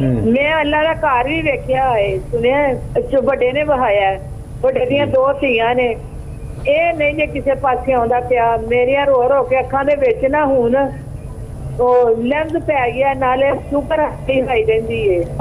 ਮੈਂ ਅੱਲਾ ਦਾ ਘਰ ਵੀ ਵੇਖਿਆ ਹੈ, ਸੁਣਿਆ ਜੋ ਵੱਡੇ ਨੇ ਵਹਾਇਆ ਹੈ, ਵੱਡੇ ਦੀਆਂ 2 ਧੀਆਂ ਨੇ, ਇਹ ਨਹੀਂ ਜੇ ਕਿਸੇ ਪਾਸੇ ਆਉਂਦਾ ਪਿਆ। ਮੇਰੀਆਂ ਰੋ ਰੋ ਕੇ ਅੱਖਾਂ ਦੇ ਵਿੱਚ ਨਾ ਹੁਣ ਉਹ ਲੈਂਸ ਪੈ ਗਿਆ, ਨਾਲੇ ਸੁਪਰ ਹੱਥੀ ਹੋਈ ਰਹਿੰਦੀ ਹੈ।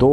2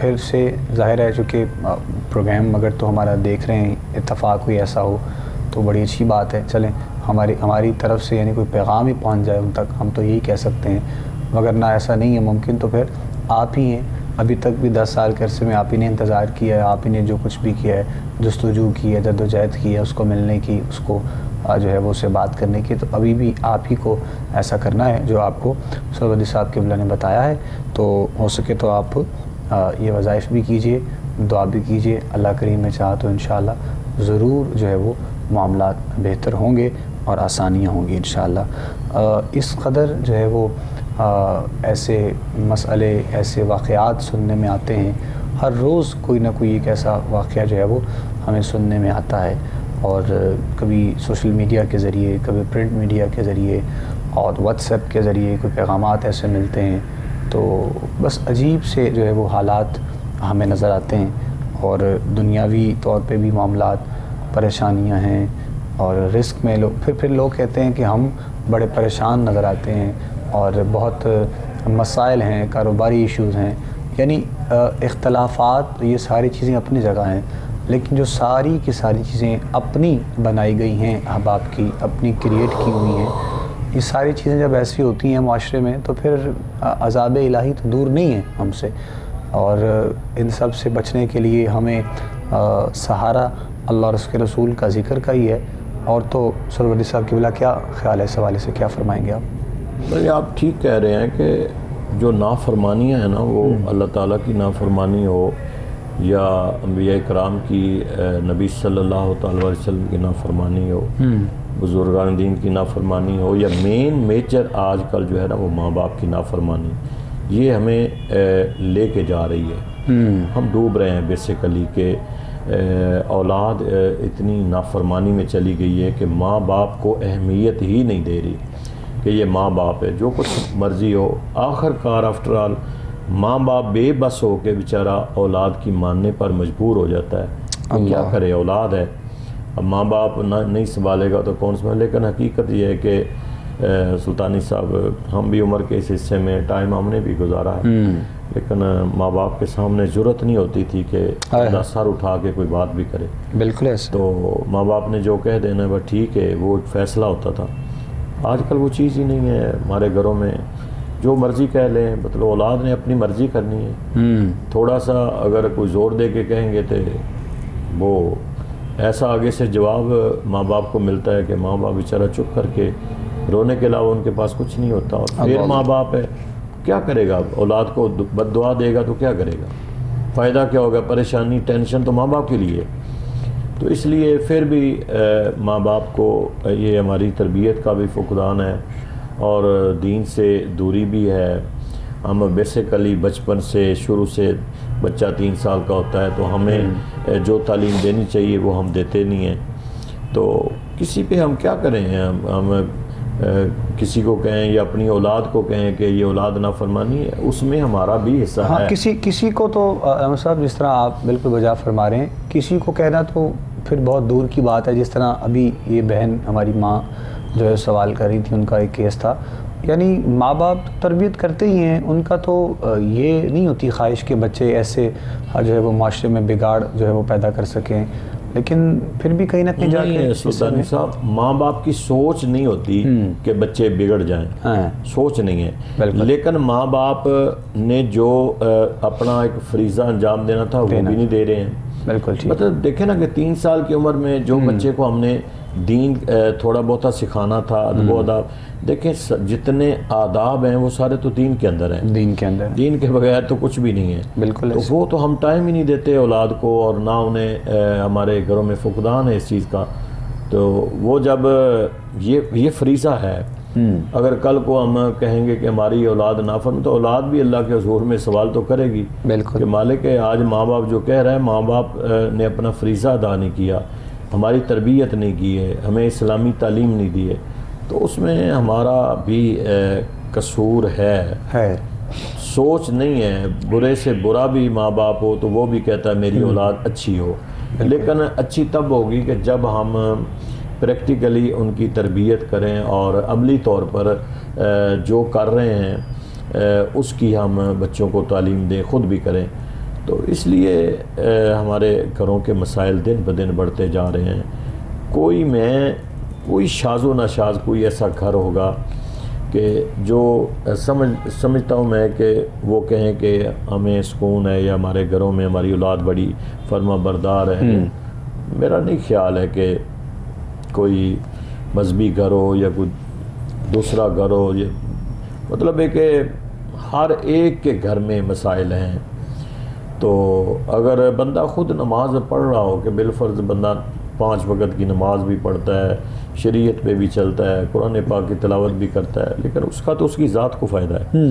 پھر سے ظاہر ہے چونکہ پروگرام اگر تو ہمارا دیکھ رہے ہیں اتفاق کوئی ایسا ہو تو بڑی اچھی بات ہے. چلیں ہماری طرف سے یعنی کوئی پیغام ہی پہنچ جائے ان تک، ہم تو یہی کہہ سکتے ہیں. مگر نہ ایسا نہیں ہے ممکن تو پھر آپ ہی ہیں. ابھی تک بھی 10 سال کے عرصے میں آپ ہی نے انتظار کیا ہے، آپ ہی نے جو کچھ بھی کیا ہے، جستجو کی ہے، جد و جہد کی ہے اس کو ملنے کی، اس کو جو ہے وہ اس سے بات کرنے کی. تو ابھی بھی آپ ہی کو ایسا کرنا ہے جو آپ کو سرودی صاحب قبلہ نے بتایا ہے. تو ہو سکے تو آپ یہ وظائف بھی کیجئے، دعا بھی کیجئے. اللہ کریم نے چاہا تو انشاءاللہ ضرور جو ہے وہ معاملات بہتر ہوں گے اور آسانیاں ہوں گی انشاءاللہ. اس قدر جو ہے وہ ایسے مسئلے، ایسے واقعات سننے میں آتے ہیں. ہر روز کوئی نہ کوئی ایک ایسا واقعہ جو ہے وہ ہمیں سننے میں آتا ہے، اور کبھی سوشل میڈیا کے ذریعے، کبھی پرنٹ میڈیا کے ذریعے، اور واٹس ایپ کے ذریعے کوئی پیغامات ایسے ملتے ہیں. تو بس عجیب سے جو ہے وہ حالات ہمیں نظر آتے ہیں، اور دنیاوی طور پہ بھی معاملات، پریشانیاں ہیں، اور رزق میں پھر لوگ کہتے ہیں کہ ہم بڑے پریشان نظر آتے ہیں، اور بہت مسائل ہیں، کاروباری ایشوز ہیں. یعنی اختلافات، یہ ساری چیزیں اپنی جگہ ہیں، لیکن جو ساری کی ساری چیزیں اپنی بنائی گئی ہیں، احباب کی اپنی کریٹ کی ہوئی ہیں، یہ ساری چیزیں جب ایسی ہوتی ہیں معاشرے میں تو پھر عذاب الہی تو دور نہیں ہے ہم سے. اور ان سب سے بچنے کے لیے ہمیں سہارا اللہ اور اس کے رسول کا ذکر کا ہی ہے. اور تو سرورجی صاحب قبلہ کیا خیال ہے اس حوالے سے، کیا فرمائیں گے آپ؟ بھائی آپ ٹھیک کہہ رہے ہیں کہ جو نافرمانیاں ہیں نا، وہ اللہ تعالیٰ کی نافرمانی ہو یا انبیاء کرام کی، نبی صلی اللہ تعالیٰ علیہ وسلم کی نافرمانی ہو، بزرگان دین کی نافرمانی ہو، یا میجر آج کل جو ہے نا وہ ماں باپ کی نافرمانی، یہ ہمیں لے کے جا رہی ہے. ہم ڈوب رہے ہیں بیسیکلی کہ اولاد اتنی نافرمانی میں چلی گئی ہے کہ ماں باپ کو اہمیت ہی نہیں دے رہی کہ یہ ماں باپ ہے، جو کچھ مرضی ہو. آخر کار آفٹر آل ماں باپ بے بس ہو کے بیچارہ اولاد کی ماننے پر مجبور ہو جاتا ہے. کیا کرے، اولاد ہے. اب ماں باپ نہیں سنبھالے گا تو کون سنبھالے. لیکن حقیقت یہ ہے کہ سلطانی صاحب، ہم بھی عمر کے اس حصے میں ٹائم ہم نے بھی گزارا ہے، لیکن ماں باپ کے سامنے جرأت نہیں ہوتی تھی کہ اپنا سر اٹھا کے کوئی بات بھی کرے. بالکل ایسا. تو ماں باپ نے جو کہہ دینا وہ ٹھیک ہے، وہ ایک فیصلہ ہوتا تھا. آج کل وہ چیز ہی نہیں ہے. ہمارے گھروں میں جو مرضی کہہ لیں، مطلب اولاد نے اپنی مرضی کرنی ہے. تھوڑا سا اگر کوئی زور دے کے کہیں گے تو وہ ایسا آگے سے جواب ماں باپ کو ملتا ہے کہ ماں باپ بیچارہ چپ کر کے رونے کے علاوہ ان کے پاس کچھ نہیں ہوتا. اور پھر ماں باپ ہے، کیا کرے گا؟ اولاد کو بد دعا دے گا تو کیا کرے گا؟ فائدہ کیا ہوگا؟ پریشانی، ٹینشن تو ماں باپ کے لیے. تو اس لیے پھر بھی ماں باپ کو یہ ہماری تربیت کا بھی فقدان ہے، اور دین سے دوری بھی ہے. ہم بیسیکلی بچپن سے شروع سے، بچہ 3 سال کا ہوتا ہے تو ہمیں جو تعلیم دینی چاہیے وہ ہم دیتے نہیں ہیں. تو کسی پہ ہم کیا کریں؟ ہم کسی کو کہیں یا اپنی اولاد کو کہیں کہ یہ اولاد نافرمانی ہے، اس میں ہمارا بھی حصہ ہے. کسی کو تو احمد صاحب جس طرح آپ بالکل بجا فرما رہے ہیں، کسی کو کہنا تو پھر بہت دور کی بات ہے. جس طرح ابھی یہ بہن ہماری ماں جو ہے سوال کر رہی تھی، ان کا ایک کیس تھا. یعنی ماں باپ تربیت کرتے ہی ہیں، ان کا تو یہ نہیں ہوتی خواہش کہ بچے ایسے جو ہے وہ معاشرے میں بگاڑ جو ہے وہ پیدا کر سکیں. لیکن پھر بھی کہیں نہ کہیں جا کے سلطانی صاحب، ماں باپ کی سوچ نہیں ہوتی کہ بچے بگڑ جائیں، سوچ نہیں ہے. لیکن ماں باپ نے جو اپنا ایک فریضہ انجام دینا تھا وہ بھی نہیں دے رہے ہیں. بالکل. مطلب دیکھیں نا کہ 3 سال کی عمر میں جو بچے کو ہم نے دین تھوڑا بہت سکھانا تھا، ادب و آداب، دیکھیں جتنے آداب ہیں وہ سارے تو دین کے اندر ہیں. دین کے بغیر تو کچھ بھی نہیں ہے. بالکل. تو وہ تو ہم ٹائم ہی نہیں دیتے اولاد کو، اور نہ انہیں ہمارے گھروں میں فقدان ہے اس چیز کا. تو وہ جب یہ فریضہ ہے، اگر کل کو ہم کہیں گے کہ ہماری اولاد نافرمان، تو اولاد بھی اللہ کے حضور میں سوال تو کرے گی کہ مالک ہے، آج ماں باپ جو کہہ رہا ہے، ماں باپ نے اپنا فریضہ ادا نہیں کیا، ہماری تربیت نہیں کی ہے، ہمیں اسلامی تعلیم نہیں دی ہے. تو اس میں ہمارا بھی قصور ہے. سوچ نہیں ہے. برے سے برا بھی ماں باپ ہو تو وہ بھی کہتا ہے میری اولاد اچھی ہو، لیکن اچھی تب ہوگی کہ جب ہم پریکٹیکلی ان کی تربیت کریں اور عملی طور پر جو کر رہے ہیں اس کی ہم بچوں کو تعلیم دیں، خود بھی کریں. تو اس لیے ہمارے گھروں کے مسائل دن بدن بڑھتے جا رہے ہیں. کوئی شاذ و ناشاذ کوئی ایسا گھر ہوگا کہ جو سمجھتا ہوں میں کہ وہ کہیں کہ ہمیں سکون ہے یا ہمارے گھروں میں ہماری اولاد بڑی فرما بردار ہے. میرا نہیں خیال ہے کہ کوئی مذہبی گھر ہو یا کوئی دوسرا گھر ہو. یہ مطلب ہے کہ ہر ایک کے گھر میں مسائل ہیں. تو اگر بندہ خود نماز پڑھ رہا ہو کہ بالفرض بندہ 5 وقت کی نماز بھی پڑھتا ہے, شریعت پہ بھی چلتا ہے, قرآن پاک کی تلاوت بھی کرتا ہے, لیکن اس کا تو اس کی ذات کو فائدہ ہے.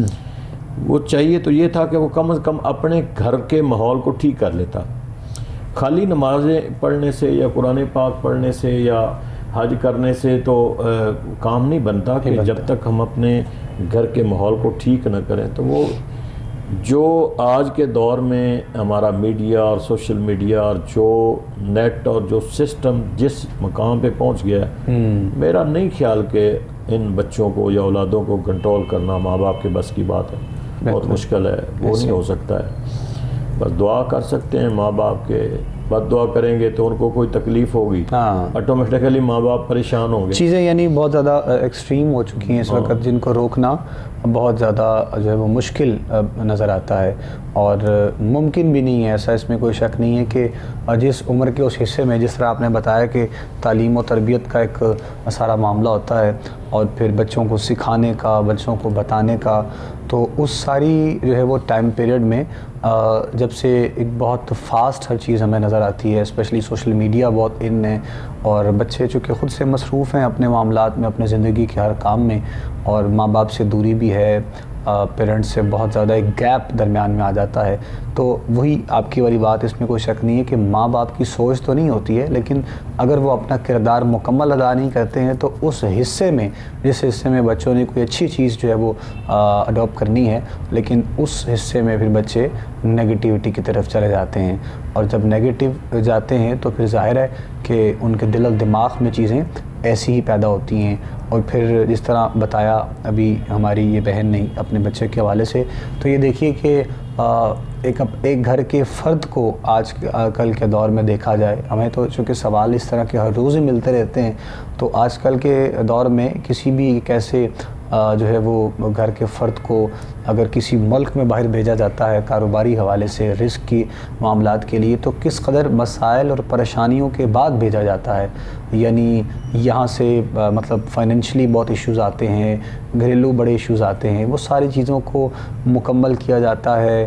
وہ چاہیے تو یہ تھا کہ وہ کم از کم اپنے گھر کے ماحول کو ٹھیک کر لیتا. خالی نمازیں پڑھنے سے یا قرآن پاک پڑھنے سے یا حج کرنے سے تو کام نہیں بنتا کہ جب تک ہم اپنے گھر کے ماحول کو ٹھیک نہ کریں. تو وہ جو آج کے دور میں ہمارا میڈیا اور سوشل میڈیا اور جو نیٹ اور جو سسٹم جس مقام پہ پہنچ گیا ہے, میرا نہیں خیال کہ ان بچوں کو یا اولادوں کو کنٹرول کرنا ماں باپ کے بس کی بات ہے. بہت مشکل ہے, وہ نہیں ہو سکتا ہے. بس دعا کر سکتے ہیں ماں باپ کے. بد دعا کریں گے تو ان کو کوئی تکلیف ہوگی, آٹومیٹیکلی ماں باپ پریشان ہوں گے. چیزیں یعنی بہت زیادہ ایکسٹریم ہو چکی ہیں اس وقت, جن کو روکنا بہت زیادہ جو ہے وہ مشکل نظر آتا ہے اور ممکن بھی نہیں ہے. ایسا اس میں کوئی شک نہیں ہے کہ جس عمر کے اس حصے میں, جس طرح آپ نے بتایا کہ تعلیم و تربیت کا ایک سارا معاملہ ہوتا ہے اور پھر بچوں کو سکھانے کا, بچوں کو بتانے کا, تو اس ساری جو ہے وہ ٹائم پیریڈ میں جب سے ایک بہت فاسٹ ہر چیز ہمیں نظر آتی ہے, اسپیشلی سوشل میڈیا بہت ان ہے اور بچے چونکہ خود سے مصروف ہیں اپنے معاملات میں, اپنے زندگی کے ہر کام میں, اور ماں باپ سے دوری بھی ہے, پیرنٹس سے بہت زیادہ ایک گیپ درمیان میں آ جاتا ہے. تو وہی آپ کی والی بات, اس میں کوئی شک نہیں ہے کہ ماں باپ کی سوچ تو نہیں ہوتی ہے, لیکن اگر وہ اپنا کردار مکمل ادا نہیں کرتے ہیں تو اس حصے میں, جس حصے میں بچوں نے کوئی اچھی چیز جو ہے وہ اڈاپٹ کرنی ہے, لیکن اس حصے میں پھر بچے نگیٹیوٹی کی طرف چلے جاتے ہیں. اور جب نگیٹیو جاتے ہیں تو پھر ظاہر ہے کہ ان کے دل و دماغ میں چیزیں ایسی ہی پیدا ہوتی ہیں. اور پھر جس طرح بتایا ابھی ہماری یہ بہن نے اپنے بچے کے حوالے سے, تو یہ دیکھیے کہ ایک گھر کے فرد کو آج کل کے دور میں دیکھا جائے, ہمیں تو چونکہ سوال اس طرح کے ہر روز ہی ملتے رہتے ہیں, تو آج کل کے دور میں کسی بھی کیسے جو ہے وہ گھر کے فرد کو اگر کسی ملک میں باہر بھیجا جاتا ہے کاروباری حوالے سے رزق کی معاملات کے لیے, تو کس قدر مسائل اور پریشانیوں کے بعد بھیجا جاتا ہے. یعنی یہاں سے مطلب فائنینشلی بہت ایشوز آتے ہیں, گھریلو بڑے ایشوز آتے ہیں, وہ ساری چیزوں کو مکمل کیا جاتا ہے,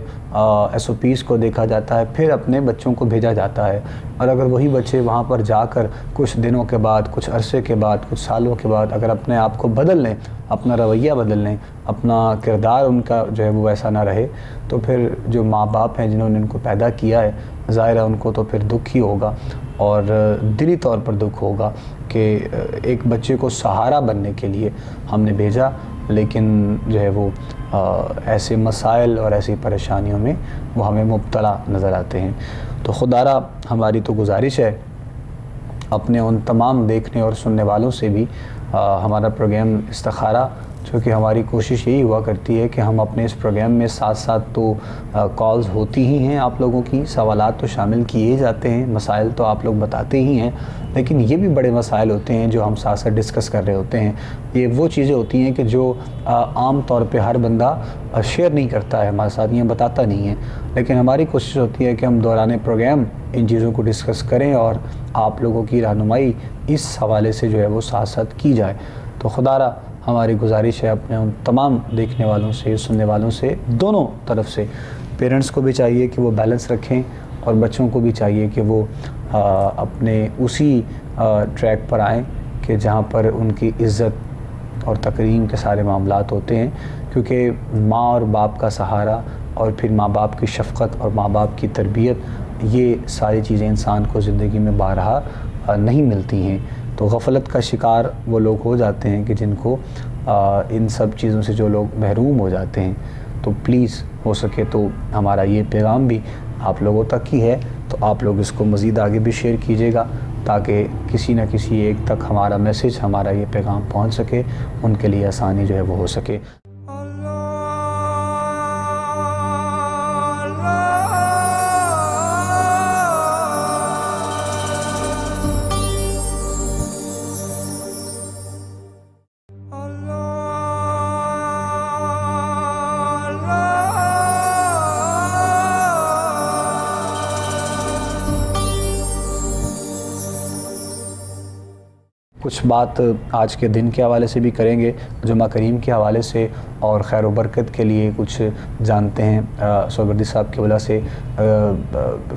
SOPs کو دیکھا جاتا ہے, پھر اپنے بچوں کو بھیجا جاتا ہے. اور اگر وہی بچے وہاں پر جا کر کچھ دنوں کے بعد, کچھ عرصے کے بعد, کچھ سالوں کے بعد اگر اپنے آپ کو بدل لیں, اپنا رویہ بدل لیں, اپنا کردار ان کا جو ہے وہ ویسا نہ رہے, تو پھر جو ماں باپ ہیں جنہوں نے ان کو پیدا کیا ہے, ظاہر ہے ان کو تو پھر دکھ ہی ہوگا اور دلی طور پر دکھ ہوگا کہ ایک بچے کو سہارا بننے کے لیے ہم نے بھیجا, لیکن جو ہے وہ ایسے مسائل اور ایسی پریشانیوں میں وہ ہمیں مبتلا نظر آتے ہیں. تو خدارا ہماری تو گزارش ہے اپنے ان تمام دیکھنے اور سننے والوں سے بھی, ہمارا پروگرام استخارہ چونکہ ہماری کوشش یہی ہوا کرتی ہے کہ ہم اپنے اس پروگرام میں ساتھ ساتھ تو کالز ہوتی ہی ہیں, آپ لوگوں کی سوالات تو شامل کیے جاتے ہیں, مسائل تو آپ لوگ بتاتے ہی ہیں, لیکن یہ بھی بڑے مسائل ہوتے ہیں جو ہم ساتھ ساتھ ڈسکس کر رہے ہوتے ہیں. یہ وہ چیزیں ہوتی ہیں کہ جو عام طور پہ ہر بندہ شیئر نہیں کرتا ہے ہمارے ساتھ, یہ بتاتا نہیں ہے, لیکن ہماری کوشش ہوتی ہے کہ ہم دوران پروگرام ان چیزوں کو ڈسکس کریں اور آپ لوگوں کی رہنمائی اس حوالے سے جو ہے وہ ساتھ ساتھ کی جائے. تو خدارا ہماری گزارش ہے اپنے ان تمام دیکھنے والوں سے, سننے والوں سے, دونوں طرف سے, پیرنٹس کو بھی چاہیے کہ وہ بیلنس رکھیں اور بچوں کو بھی چاہیے کہ وہ اپنے اسی ٹریک پر آئیں کہ جہاں پر ان کی عزت اور تکریم کے سارے معاملات ہوتے ہیں. کیونکہ ماں اور باپ کا سہارا اور پھر ماں باپ کی شفقت اور ماں باپ کی تربیت, یہ ساری چیزیں انسان کو زندگی میں بارہا نہیں ملتی ہیں. تو غفلت کا شکار وہ لوگ ہو جاتے ہیں کہ جن کو ان سب چیزوں سے جو لوگ محروم ہو جاتے ہیں. تو پلیز ہو سکے تو ہمارا یہ پیغام بھی آپ لوگوں تک ہی ہے, تو آپ لوگ اس کو مزید آگے بھی شیئر کیجیے گا تاکہ کسی نہ کسی ایک تک ہمارا میسیج, ہمارا یہ پیغام پہنچ سکے, ان کے لیے آسانی جو ہے وہ ہو سکے. اللہ کچھ بات آج کے دن کے حوالے سے بھی کریں گے، جمعہ کریم کے حوالے سے، اور خیر و برکت کے لیے کچھ جانتے ہیں سہروردی صاحب کی وجہ سے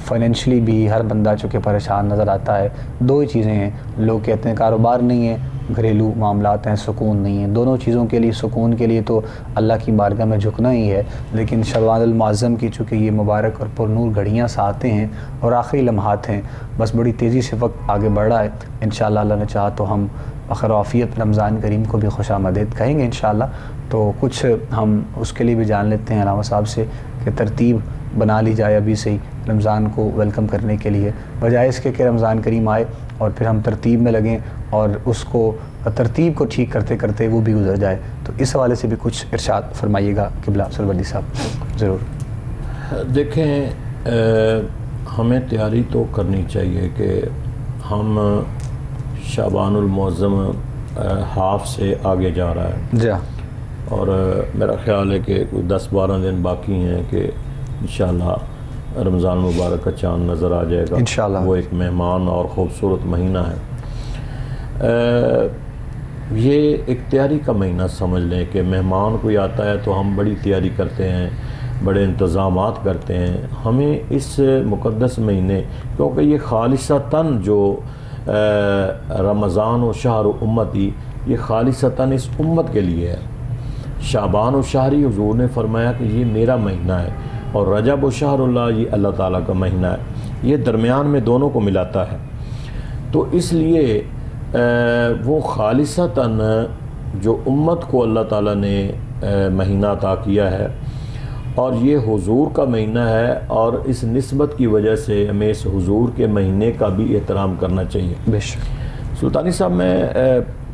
فائنینشلی بھی ہر بندہ چونکہ پریشان نظر آتا ہے۔ دو ہی چیزیں ہیں، لوگ کہتے ہیں کاروبار نہیں ہے، گھریلو معاملات ہیں، سکون نہیں ہے۔ دونوں چیزوں کے لیے، سکون کے لیے تو اللہ کی بارگاہ میں جھکنا ہی ہے، لیکن شعبان المعظم کی چونکہ یہ مبارک اور پرنور گھڑیاں ساتھ ہیں اور آخری لمحات ہیں، بس بڑی تیزی سے وقت آگے بڑھ رہا ہے۔ انشاءاللہ اللہ نے چاہا تو ہم بخیر و عافیت رمضان کریم کو بھی خوش آمدید کہیں گے انشاءاللہ۔ تو کچھ ہم اس کے لیے بھی جان لیتے ہیں علامہ صاحب سے کہ ترتیب بنا لی جائے ابھی سے ہی رمضان کو ویلکم کرنے کے لیے، بجائے اس کے کہ رمضان کریم آئے اور پھر ہم ترتیب میں لگیں اور اس کو ترتیب کو ٹھیک کرتے کرتے وہ بھی گزر جائے۔ تو اس حوالے سے بھی کچھ ارشاد فرمائیے گا قبلہ سہروردی صاحب ضرور۔ دیکھیں، ہمیں تیاری تو کرنی چاہیے کہ ہم شعبان المعظم ہاف سے آگے جا رہا ہے جی، اور میرا خیال ہے کہ 10-12 دن باقی ہیں کہ انشاءاللہ رمضان مبارک کا چاند نظر آ جائے گا انشاءاللہ۔ وہ ایک مہمان اور خوبصورت مہینہ ہے۔ یہ ایک تیاری کا مہینہ سمجھ لیں کہ مہمان کوئی آتا ہے تو ہم بڑی تیاری کرتے ہیں، بڑے انتظامات کرتے ہیں۔ ہمیں اس مقدس مہینے، کیونکہ یہ خالصتاً جو رمضان و شہر و امتی، یہ خالصتاً اس امت کے لیے ہے۔ شعبان و شہری حضور نے فرمایا کہ یہ میرا مہینہ ہے، اور رجب و شہر اللہ یہ اللہ تعالیٰ کا مہینہ ہے، یہ درمیان میں دونوں کو ملاتا ہے۔ تو اس لیے وہ خالصتاً جو امت کو اللہ تعالیٰ نے مہینہ عطا کیا ہے، اور یہ حضور کا مہینہ ہے، اور اس نسبت کی وجہ سے ہمیں اس حضور کے مہینے کا بھی احترام کرنا چاہیے۔ بے شک سلطانی صاحب، میں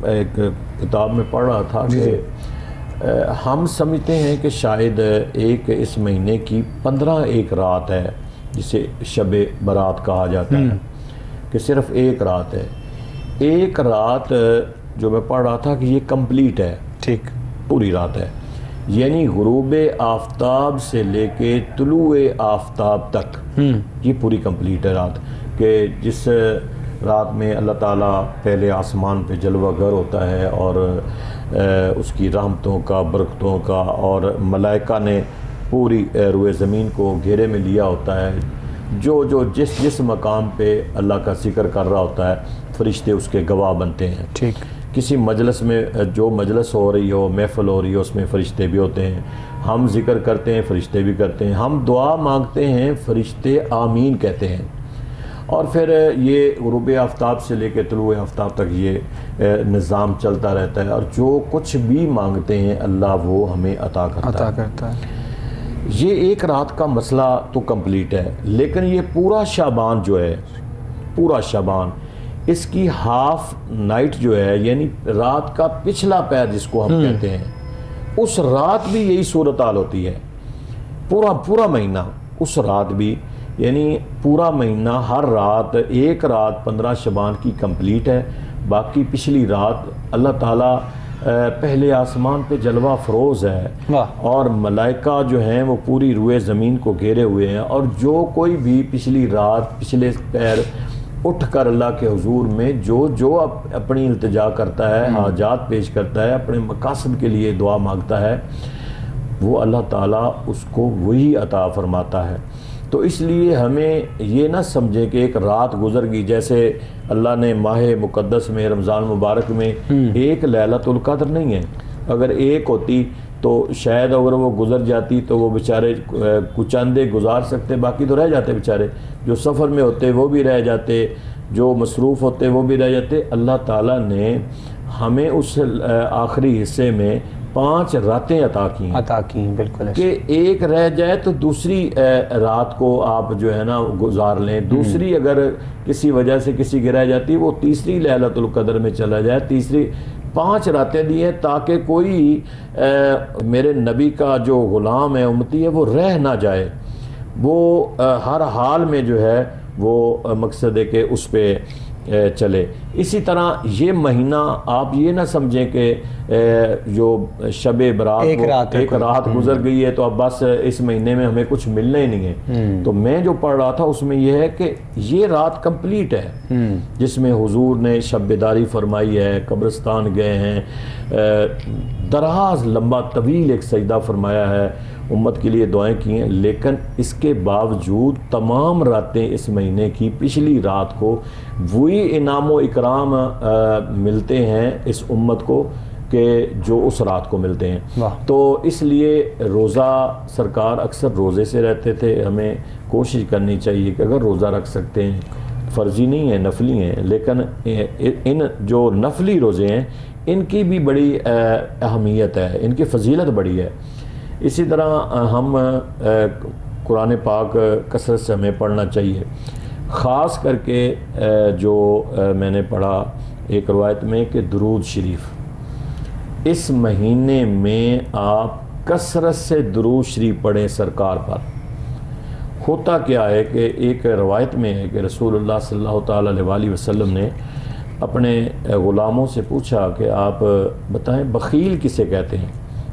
ایک کتاب میں پڑھ رہا تھا کہ ہم سمجھتے ہیں کہ شاید ایک اس مہینے کی 15 ایک رات ہے، جسے شب برات کہا جاتا ہے، کہ صرف ایک رات ہے۔ ایک رات جو میں پڑھ رہا تھا کہ یہ کمپلیٹ ہے، ٹھیک، پوری رات ہے، یعنی غروب آفتاب سے لے کے طلوع آفتاب تک یہ پوری کمپلیٹ ہے رات، کہ جس رات میں اللہ تعالیٰ پہلے آسمان پہ جلوہ گر ہوتا ہے، اور اس کی رحمتوں کا، برکتوں کا، اور ملائکہ نے پوری روئے زمین کو گھیرے میں لیا ہوتا ہے، جو جس مقام پہ اللہ کا ذکر کر رہا ہوتا ہے فرشتے اس کے گواہ بنتے ہیں۔ ٹھیک، کسی مجلس میں جو مجلس ہو رہی ہو، محفل ہو رہی ہو، اس میں فرشتے بھی ہوتے ہیں، ہم ذکر کرتے ہیں فرشتے بھی کرتے ہیں، ہم دعا مانگتے ہیں فرشتے آمین کہتے ہیں، اور پھر یہ غروب آفتاب سے لے کے طلوع آفتاب تک یہ نظام چلتا رہتا ہے، اور جو کچھ بھی مانگتے ہیں اللہ وہ ہمیں عطا کرتا ہے۔ یہ ایک رات کا مسئلہ تو کمپلیٹ ہے، لیکن یہ پورا شعبان جو ہے، پورا شعبان، اس کی ہاف نائٹ جو ہے، یعنی رات کا پچھلا پیر جس کو ہم کہتے ہیں، اس رات بھی یہی صورتحال ہوتی ہے، پورا مہینہ، اس رات بھی، یعنی پورا مہینہ ہر رات، ایک رات 15 شعبان کی کمپلیٹ ہے، باقی پچھلی رات اللہ تعالیٰ پہلے آسمان پہ جلوہ فروز ہے، اور ملائکہ جو ہیں وہ پوری روئے زمین کو گھیرے ہوئے ہیں، اور جو کوئی بھی پچھلی رات پچھلے پیر اٹھ کر اللہ کے حضور میں جو اپنی التجا کرتا ہے، حاجات پیش کرتا ہے، اپنے مقاصد کے لیے دعا مانگتا ہے، وہ اللہ تعالیٰ اس کو وہی عطا فرماتا ہے۔ تو اس لیے ہمیں یہ نہ سمجھے کہ ایک رات گزر گئی، جیسے اللہ نے ماہ مقدس میں، رمضان مبارک میں ایک لیلۃ القدر نہیں ہے، اگر ایک ہوتی تو شاید اگر وہ گزر جاتی تو وہ بیچارے کچھ چندے گزار سکتے، باقی تو رہ جاتے بیچارے، جو سفر میں ہوتے وہ بھی رہ جاتے، جو مصروف ہوتے وہ بھی رہ جاتے۔ اللہ تعالیٰ نے ہمیں اس آخری حصے میں 5 راتیں عطا کی، بالکل، کہ ایک رہ جائے تو دوسری رات کو آپ جو ہے نا گزار لیں، دوسری اگر کسی وجہ سے کسی کی رہ جاتی وہ تیسری لیلۃ القدر میں چلا جائے، تیسری 5 راتیں دی ہیں تاکہ کوئی میرے نبی کا جو غلام ہے، امتی ہے، وہ رہ نہ جائے، وہ ہر حال میں جو ہے وہ مقصد ہے کہ اس پہ چلے. اسی طرح یہ مہینہ آپ یہ نہ سمجھیں کہ جو شب برات ایک رات گزر گئی ہے تو اب بس اس مہینے میں ہمیں کچھ ملنا ہی نہیں ہے. تو میں جو پڑھ رہا تھا اس میں یہ ہے کہ یہ رات کمپلیٹ ہے جس میں حضور نے شب بیداری فرمائی ہے, قبرستان گئے ہیں, دراز لمبا طویل ایک سجدہ فرمایا ہے, امت کے لیے دعائیں کی ہیں. لیکن اس کے باوجود تمام راتیں اس مہینے کی پچھلی رات کو وہی انعام و اکرام ملتے ہیں اس امت کو کہ جو اس رات کو ملتے ہیں. تو اس لیے روزہ سرکار اکثر روزے سے رہتے تھے. ہمیں کوشش کرنی چاہیے کہ اگر روزہ رکھ سکتے ہیں, فرضی نہیں ہیں, نفلی ہیں, لیکن ان جو نفلی روزے ہیں ان کی بھی بڑی اہمیت ہے, ان کی فضیلت بڑی ہے. اسی طرح ہم قرآن پاک کثرت سے ہمیں پڑھنا چاہیے, خاص کر کے جو میں نے پڑھا ایک روایت میں کہ درود شریف اس مہینے میں آپ کثرت سے درود شریف پڑھیں سرکار پر. ہوتا کیا ہے کہ ایک روایت میں ہے کہ رسول اللہ صلی اللہ تعالیٰ علیہ وسلم نے اپنے غلاموں سے پوچھا کہ آپ بتائیں بخیل کسے کہتے ہیں.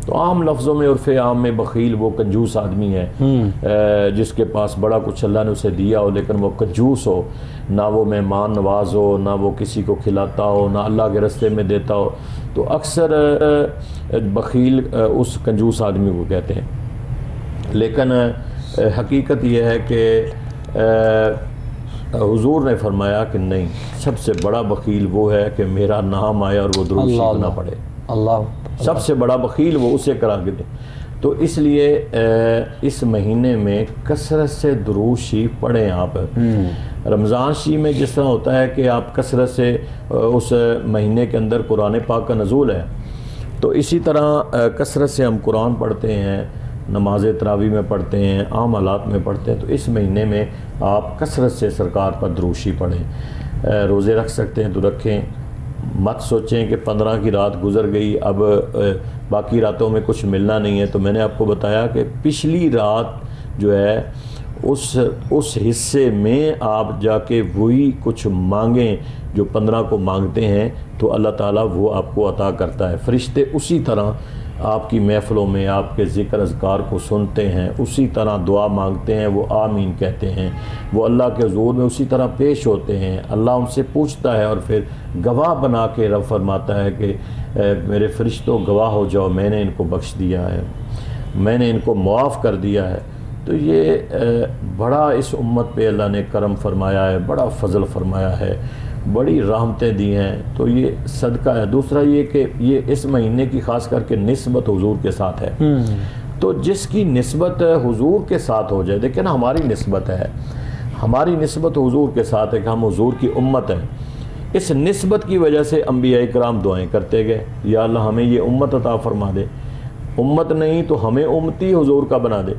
تو عام لفظوں میں عرف عام میں بخیل وہ کنجوس آدمی ہے جس کے پاس بڑا کچھ اللہ نے اسے دیا ہو لیکن وہ کنجوس ہو, نہ وہ مہمان نواز ہو, نہ وہ کسی کو کھلاتا ہو, نہ اللہ کے راستے میں دیتا ہو. تو اکثر بخیل اس کنجوس آدمی کو کہتے ہیں. لیکن حقیقت یہ ہے کہ حضور نے فرمایا کہ نہیں, سب سے بڑا بخیل وہ ہے کہ میرا نام آیا اور وہ درود شریف نہ پڑھے. سب سے بڑا بخیل وہ اسے کرا کے دے. تو اس لیے اس مہینے میں کثرت سے درود شریف پڑھیں آپ. رمضان شریف میں جس طرح ہوتا ہے کہ آپ کثرت سے اس مہینے کے اندر قرآن پاک کا نزول ہے, تو اسی طرح کثرت سے ہم قرآن پڑھتے ہیں, نماز تراویح میں پڑھتے ہیں, عام حالات میں پڑھتے ہیں. تو اس مہینے میں آپ کثرت سے سرکار پر درود شریف پڑھیں. روزے رکھ سکتے ہیں تو رکھیں. مت سوچیں کہ 15 کی رات گزر گئی اب باقی راتوں میں کچھ ملنا نہیں ہے. تو میں نے آپ کو بتایا کہ پچھلی رات جو ہے اس حصے میں آپ جا کے وہی کچھ مانگیں جو 15 کو مانگتے ہیں تو اللہ تعالیٰ وہ آپ کو عطا کرتا ہے. فرشتے اسی طرح آپ کی محفلوں میں آپ کے ذکر اذکار کو سنتے ہیں, اسی طرح دعا مانگتے ہیں, وہ آمین کہتے ہیں, وہ اللہ کے حضور میں اسی طرح پیش ہوتے ہیں. اللہ ان سے پوچھتا ہے اور پھر گواہ بنا کے رب فرماتا ہے کہ میرے فرشتوں گواہ ہو جاؤ, میں نے ان کو بخش دیا ہے, میں نے ان کو معاف کر دیا ہے. تو یہ بڑا اس امت پہ اللہ نے کرم فرمایا ہے, بڑا فضل فرمایا ہے, بڑی رحمتیں دی ہیں. تو یہ صدقہ ہے. دوسرا یہ کہ یہ اس مہینے کی خاص کر کے نسبت حضور کے ساتھ ہے. تو جس کی نسبت حضور کے ساتھ ہو جائے, دیکھیں نا ہماری نسبت ہے, ہماری نسبت حضور کے ساتھ ہے کہ ہم حضور کی امت ہیں. اس نسبت کی وجہ سے انبیاء کرام دعائیں کرتے گئے, یا اللہ ہمیں یہ امت عطا فرما دے, امت نہیں تو ہمیں امتی حضور کا بنا دے.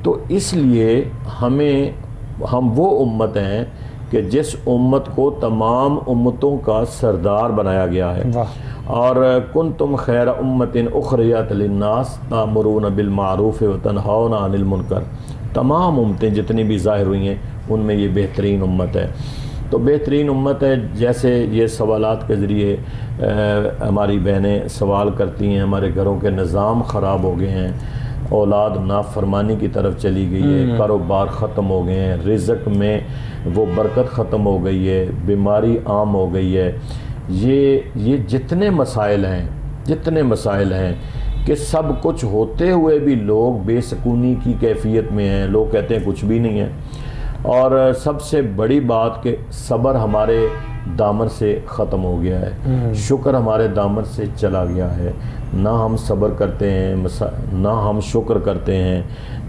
تو اس لیے ہم وہ امت ہیں کہ جس امت کو تمام امتوں کا سردار بنایا گیا ہے. اور کنتم خیر امت اخرجت للناس تأمرون بالمعروف وتنہون عن المنکر. تمام امتیں جتنی بھی ظاہر ہوئی ہیں ان میں یہ بہترین امت ہے. تو بہترین امت ہے. جیسے یہ سوالات کے ذریعے ہماری بہنیں سوال کرتی ہیں, ہمارے گھروں کے نظام خراب ہو گئے ہیں, اولاد نافرمانی کی طرف چلی گئی ہے, کاروبار ختم ہو گئے ہیں, رزق میں وہ برکت ختم ہو گئی ہے, بیماری عام ہو گئی ہے. یہ جتنے مسائل ہیں کہ سب کچھ ہوتے ہوئے بھی لوگ بے سکونی کی کیفیت میں ہیں. لوگ کہتے ہیں کچھ بھی نہیں ہے. اور سب سے بڑی بات کہ صبر ہمارے دامن سے ختم ہو گیا ہے, شکر ہمارے دامن سے چلا گیا ہے. نہ ہم صبر کرتے ہیں, نہ ہم شکر کرتے ہیں,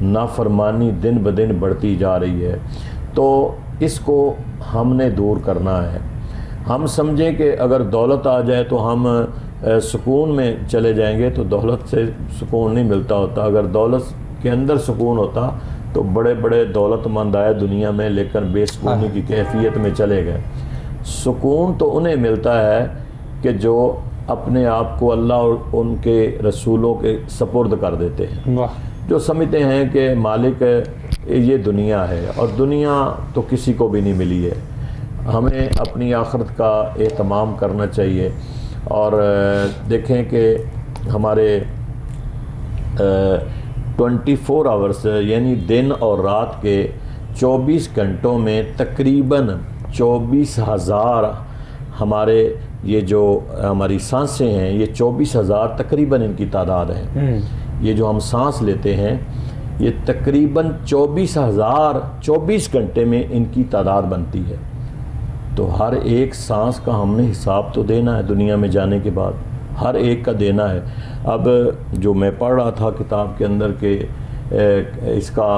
نافرمانی دن بدن بڑھتی جا رہی ہے. تو اس کو ہم نے دور کرنا ہے. ہم سمجھیں کہ اگر دولت آ جائے تو ہم سکون میں چلے جائیں گے, تو دولت سے سکون نہیں ملتا ہوتا. اگر دولت کے اندر سکون ہوتا تو بڑے بڑے دولت مند آئے دنیا میں لیکن بے سکونی کی کیفیت میں چلے گئے. سکون تو انہیں ملتا ہے کہ جو اپنے آپ کو اللہ اور ان کے رسولوں کے سپرد کر دیتے ہیں, جو سمجھتے ہیں کہ مالک یہ دنیا ہے اور دنیا تو کسی کو بھی نہیں ملی ہے. ہمیں اپنی آخرت کا اہتمام کرنا چاہیے. اور دیکھیں کہ ہمارے 24 آورس یعنی دن اور رات کے 24 گھنٹوں میں تقریباً 24,000 ہمارے یہ جو ہماری سانسیں ہیں یہ 24,000 تقریباً ان کی تعداد ہے. یہ جو ہم سانس لیتے ہیں یہ تقریباً 24,000 24 گھنٹے میں ان کی تعداد بنتی ہے. تو ہر ایک سانس کا ہم نے حساب تو دینا ہے دنیا میں جانے کے بعد, ہر ایک کا دینا ہے. اب جو میں پڑھ رہا تھا کتاب کے اندر کہ اس کا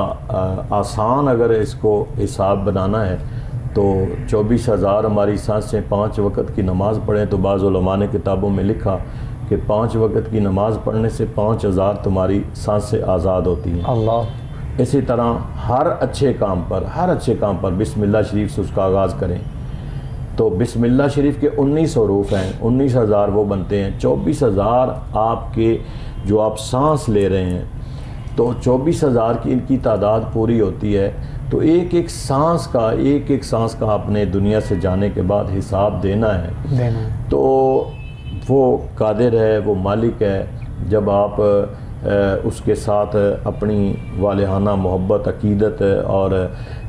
آسان اگر اس کو حساب بنانا ہے تو 24,000 ہماری سانسیں 5 وقت کی نماز پڑھیں تو بعض علماء نے کتابوں میں لکھا کہ 5 وقت کی نماز پڑھنے سے 5,000 تمہاری سانسیں آزاد ہوتی ہیں. اللہ. اسی طرح ہر اچھے کام پر بسم اللہ شریف سے اس کا آغاز کریں. تو بسم اللہ شریف کے 19 حروف ہیں, 19,000 وہ بنتے ہیں. 24,000 آپ کے جو آپ سانس لے رہے ہیں تو 24,000 کی ان کی تعداد پوری ہوتی ہے. تو ایک ایک سانس کا آپ نے دنیا سے جانے کے بعد حساب دینا ہے. تو وہ قادر ہے, وہ مالک ہے. جب آپ اس کے ساتھ اپنی والہانہ محبت, عقیدت اور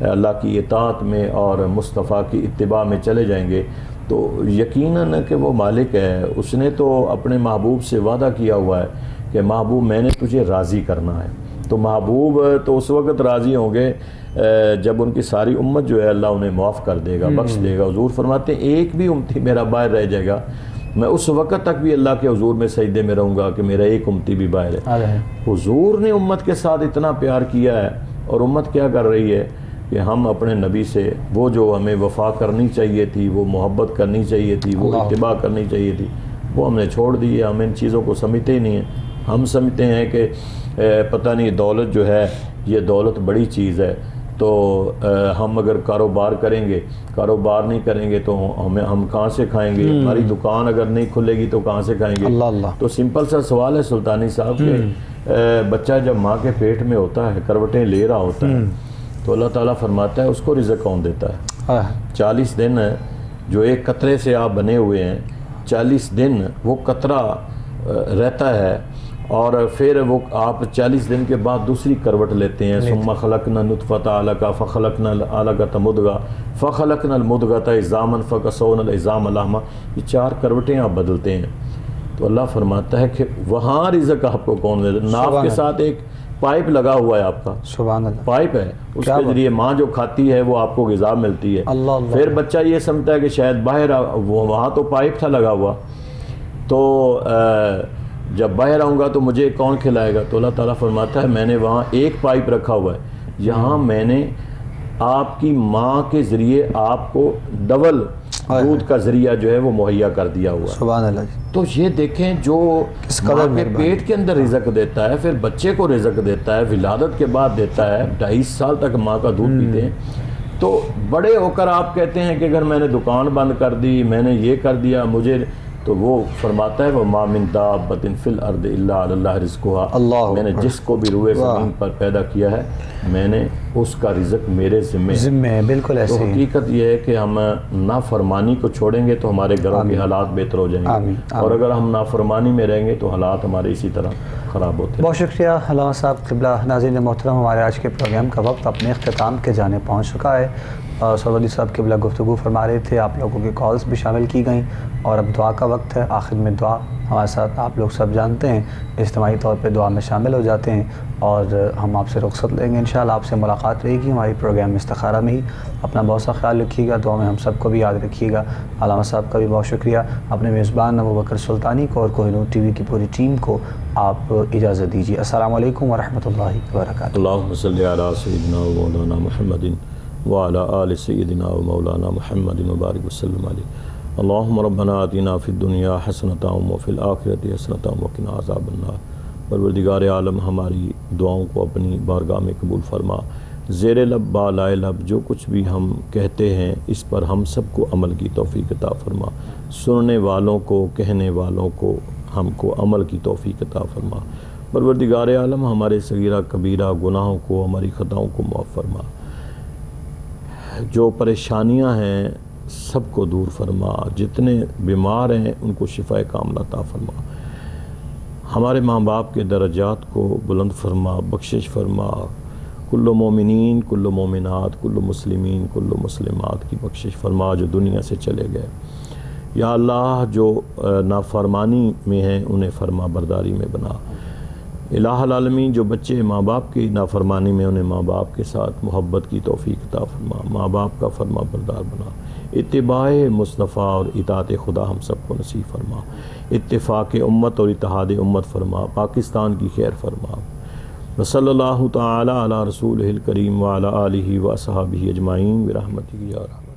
اللہ کی اطاعت میں اور مصطفیٰ کی اتباع میں چلے جائیں گے تو یقیناً کہ وہ مالک ہے. اس نے تو اپنے محبوب سے وعدہ کیا ہوا ہے کہ محبوب میں نے تجھے راضی کرنا ہے. تو محبوب تو اس وقت راضی ہوں گے جب ان کی ساری امت جو ہے اللہ انہیں معاف کر دے گا, بخش دے گا. حضور فرماتے ہیں ایک بھی امتی میرا باہر رہ جائے گا میں اس وقت تک بھی اللہ کے حضور میں سجدے میں رہوں گا کہ میرا ایک امتی بھی باہر ہے. حضور نے امت کے ساتھ اتنا پیار کیا ہے اور امت کیا کر رہی ہے کہ ہم اپنے نبی سے وہ جو ہمیں وفا کرنی چاہیے تھی, وہ محبت کرنی چاہیے تھی, وہ اتباع کرنی چاہیے تھی, وہ ہم نے چھوڑ دی ہے. ہم ان چیزوں کو سمجھتے ہی نہیں ہیں. ہم سمجھتے ہیں کہ پتہ نہیں دولت جو ہے یہ دولت بڑی چیز ہے تو ہم اگر کاروبار نہیں کریں گے تو ہم کہاں سے کھائیں گے. ہماری دکان اگر نہیں کھلے گی تو کہاں سے کھائیں گے. تو سمپل سا سوال ہے سلطانی صاحب کہ بچہ جب ماں کے پیٹ میں ہوتا ہے, کروٹیں لے رہا ہوتا ہے, تو اللہ تعالیٰ فرماتا ہے اس کو رزق کون دیتا ہے. 40 دن جو ایک قطرے سے آپ بنے ہوئے ہیں, 40 دن وہ قطرہ رہتا ہے اور پھر وہ آپ 40 دن کے بعد دوسری کروٹ لیتے ہیں. ثم خلقنا نطفۃ علقۃ فخلقنا العلقۃ مضغۃ فخلقنا المضغۃ عظاما فکسونا العظام لحما. یہ 4 کروٹیں آپ بدلتے ہیں. تو اللہ فرماتا ہے کہ وہاں رزق آپ کو کون دے. ناف کے ساتھ ایک پائپ لگا ہوا ہے آپ کا, سبحان اللہ, پائپ ہے, اس کے ذریعے ماں جو کھاتی ہے وہ آپ کو غذا ملتی ہے. پھر بچہ یہ سمجھتا ہے کہ شاید باہر وہاں تو پائپ تھا لگا ہوا, تو جب باہر آؤں گا تو مجھے کون کھلائے گا. تو اللہ تعالیٰ فرماتا ہے میں نے وہاں ایک پائپ رکھا ہوا ہے, یہاں میں نے آپ کی ماں کے ذریعے آپ کو ڈبل دودھ کا ذریعہ جو ہے وہ مہیا کر دیا ہوا ہے. سبحان اللہ. تو یہ دیکھیں جو ماں کے پیٹ کے اندر رزق دیتا ہے, پھر بچے کو رزق دیتا ہے, ولادت کے بعد دیتا ہے, 2.5 سال تک ماں کا دودھ پیتے ہیں. تو بڑے ہو کر آپ کہتے ہیں کہ اگر میں نے دکان بند کر دی, میں نے یہ کر دیا, مجھے تو وہ فرماتا ہے وَمَا مِن دَابَّةٍ فِي الْأَرْضِ إِلَّا عَلَى اللَّهِ رِزْقُهَا. میں نے جس کو بھی روئے زمین پر پیدا کیا ہے میں نے اس کا رزق میرے ذمہ ہے. بالکل ایسے تو حقیقت یہ ہے کہ ہم نافرمانی کو چھوڑیں گے تو ہمارے گھروں کے حالات بہتر ہو جائیں گے, اور اگر ہم نافرمانی میں رہیں گے تو حالات ہمارے اسی طرح خراب ہوتے ہیں. بہت شکریہ علامہ صاحب قبلہ. ناظرین محترم, ہمارے آج کے پروگرام کا وقت اپنے اختتام کے جانے پہنچ چکا ہے. سرودی صاحب قبلہ گفتگو فرما رہے تھے, آپ لوگوں کے کالز بھی شامل کی گئیں, اور اب دعا کا وقت ہے. آخر میں دعا ہمارے ساتھ آپ لوگ سب جانتے ہیں, اجتماعی طور پہ دعا میں شامل ہو جاتے ہیں, اور ہم آپ سے رخصت لیں گے. انشاءاللہ آپ سے ملاقات رہے گی ہماری پروگرام استخارہ میں ہی. اپنا بہت سا خیال رکھیے گا, دعا میں ہم سب کو بھی یاد رکھیے گا. علامہ صاحب کا بھی بہت شکریہ. اپنے میزبان ابوبکر سلطانی کو اور کوہ نور ٹی وی کی پوری ٹیم کو آپ اجازت دیجیے. السلام علیکم ورحمۃ اللہ وبرکاتہ. اللہم صلی علی سیدنا و مولانا محمد وعلی آل سیدنا و مولانا محمد مبارک وسلم علیہ. اللہم ربنا آتنا فی الدنیا حسنۃ وفی الآخرۃ حسنۃ وقنا عذاب النار. پروردگار عالم ہماری دعاؤں کو اپنی بارگاہ میں قبول فرما. زیر لب بالائے لب جو کچھ بھی ہم کہتے ہیں اس پر ہم سب کو عمل کی توفیق عطا فرما. سننے والوں کو, کہنے والوں کو, ہم کو عمل کی توفیق عطا فرما. پروردگار عالم ہمارے صغیرہ کبیرہ گناہوں کو, ہماری خطاؤں کو معاف فرما. جو پریشانیاں ہیں سب کو دور فرما، جتنے بیمار ہیں ان کو شفا کاملہ عطا فرما، ہمارے ماں باپ کے درجات کو بلند فرما، بخشش فرما، کل مومنین، کل مومنات، کل مسلمین، کل مسلمات کی بخشش فرما جو دنیا سے چلے گئے۔ یا اللہ جو نافرمانی میں ہیں انہیں فرما برداری میں بنا۔ الہ العالمین جو بچے ماں باپ کی نافرمانی میں انہیں ماں باپ کے ساتھ محبت کی توفیق عطا فرما، ماں باپ کا فرما بردار بنا۔ اتباع مصطفیٰ اور اطاعت خدا ہم سب کو نصیب فرما، اتفاق امت اور اتحاد امت فرما، پاکستان کی خیر فرما۔ وصلی اللہ تعالی علی رسولہ الکریم وعلی آلہ و اصحابہ اجمعین برحمتک یا رحمت۔